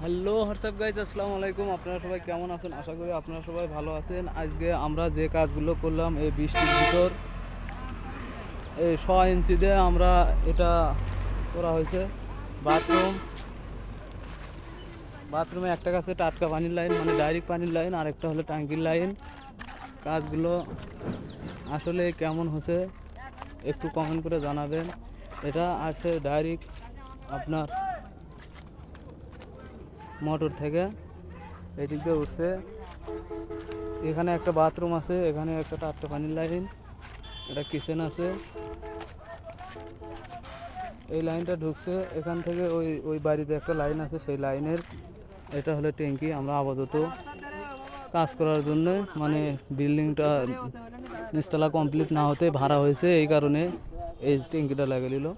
Hello WhatsApp guys, আসসালামু আলাইকুম। আপনারা সবাই কেমন আছেন? আশা করি আপনারা সবাই ভালো আছেন। আজকে আমরা যে কাজগুলো করলাম এই বৃষ্টির ভিতর, এই 6 ইঞ্চি দিয়ে আমরা এটা করা হয়েছে। বাথরুম বাথরুমে একটা কাছে টাটকা পানির লাইন, মানে ডাইরেক্ট পানির লাইন, আর একটা হলো ট্যাঙ্কির লাইন। কাজগুলো আসলে কেমন হচ্ছে একটু কমেন্ট করে জানাবেন। এটা আছে ডাইরেক্ট আপনার মোটর থেকে এদিক দিয়ে উঠছে। এখানে একটা বাথরুম আছে, এখানে একটা টাটকা পানির লাইন, একটা কিচেন আছে। এই লাইনটা ঢুকছে এখান থেকে, ওই ওই বাড়িতে একটা লাইন আছে, সেই লাইনের এটা হলো ট্যাঙ্কি। আমরা আপাতত কাজ করার জন্য, মানে বিল্ডিংটা নিচতলা কমপ্লিট না হতে ভাড়া হয়েছে, এই কারণে এই ট্যাঙ্কিটা লাগিয়ে নিল।